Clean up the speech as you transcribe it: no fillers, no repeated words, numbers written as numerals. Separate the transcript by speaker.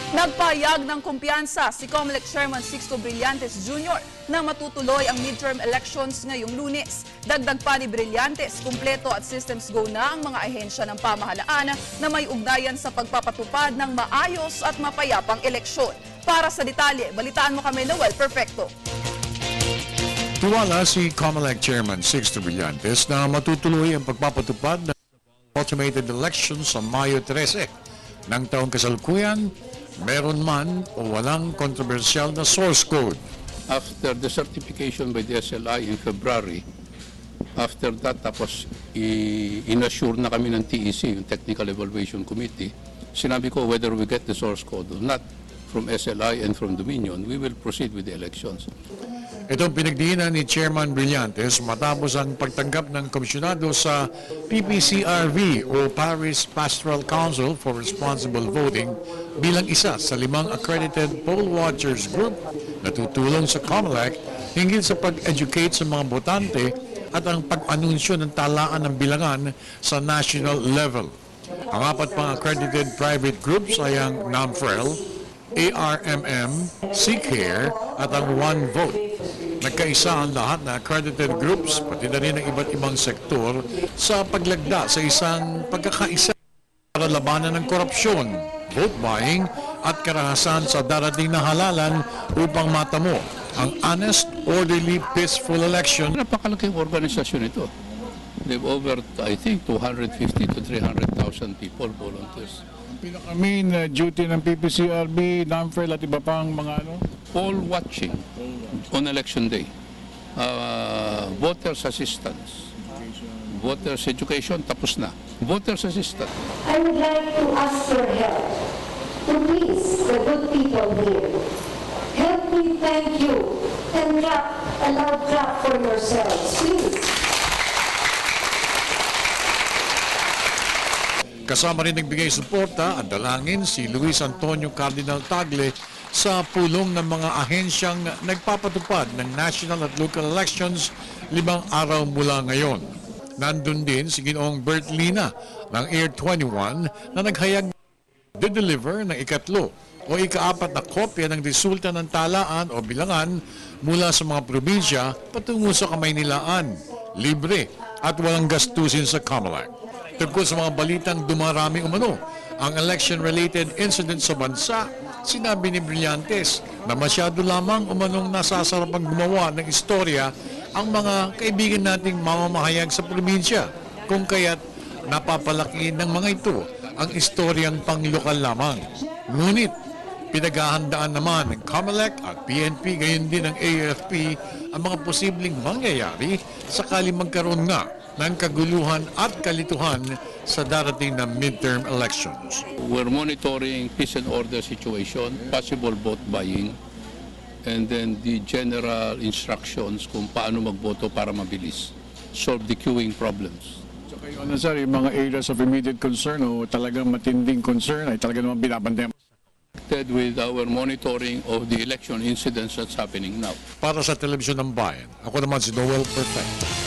Speaker 1: Nagpahayag ng kumpiyansa si COMELEC Chairman Sixto Brillantes Jr. na matutuloy ang midterm elections ngayong Lunes. Dagdag pa ni Brillantes, kumpleto at systems go na ang mga ahensya ng pamahalaan na may ugnayan sa pagpapatupad ng maayos at mapayapang eleksyon. Para sa detalye, balitaan mo kami, Noel Perfecto.
Speaker 2: Tiwala si COMELEC Chairman Sixto Brillantes na matutuloy ang pagpapatupad ng automated elections sa Mayo 13 ng taong kasalukuyan, meron man o walang kontrobersyal na source code.
Speaker 3: After the certification by the SLI in February, after that, tapos in-assure na kami ng TEC, yung Technical Evaluation Committee, sinabi ko whether we get the source code or not from SLI and from Dominion, we will proceed with the elections.
Speaker 2: Itong pinagdiinan ni Chairman Brillantes matapos ang pagtanggap ng komisyonado sa PPCRV o Paris Pastoral Council for Responsible Voting bilang isa sa 5 accredited poll watchers group na tutulong sa COMELEC hinggil sa pag-educate sa mga botante at ang pag-anunsyo ng talaan ng bilangan sa national level. Ang 4 pang accredited private groups ay ang NAMFREL, ARMM, CCARE at ang One Vote. Nagkaisa ang lahat na accredited groups, pati na rin ang iba't ibang sektor sa paglagda sa isang pagkakaisa para labanan ng korupsyon, vote buying at karahasan sa darating na halalan upang matamo ang honest, orderly, peaceful election.
Speaker 3: Napakalaking organisasyon ito. They've over, I think, 250 to 300,000 people, volunteers.
Speaker 4: Pinaka-main duty ng PPCRB, NAMFREL at iba pang mga ano?
Speaker 3: Poll watching on election day. Voters assistance. Voters education, tapos na. Voters assistance.
Speaker 5: I would like to ask for help to please the good people here. Help me thank you and clap, a loud clap for yourselves, please.
Speaker 2: Kasama rin nagbigay suporta at dalangin si Luis Antonio Cardinal Tagle sa pulong ng mga ahensyang nagpapatupad ng national at local elections 5 araw mula ngayon. Nandun din si Ginoong Bert Lina ng Air 21 na naghayag de-deliver ng ikatlo o ika-4 na kopya ng resulta ng talaan o bilangan mula sa mga probinsya patungo sa Kamaynilaan, libre at walang gastusin sa COMELEC. Tungkol sa mga balitang dumarami umano ang election-related incident sa bansa, sinabi ni Brillantes na masyado lamang umanong nasasarapang gumawa ng istorya ang mga kaibigan nating mamamahayag sa probinsya, kung kaya't napapalaki ng mga ito ang istoryang panglokal lamang. Ngunit pinaghahandaan naman ng COMELEC at PNP gayon din ng AFP ang mga posibleng mangyayari sakali magkaroon nga ng kaguluhan at kalituhan sa darating na midterm elections.
Speaker 3: We're monitoring peace and order situation, possible vote buying, and then the general instructions kung paano magboto para mabilis. Solve the queuing problems.
Speaker 4: So kayo ano sir, yung mga areas of immediate concern o talagang matinding concern ay talaga naman binabantayan?
Speaker 3: With our monitoring of the election incidents that's happening now.
Speaker 2: Para sa Telebisyon ng Bayan, ako naman si Noel Perfecto.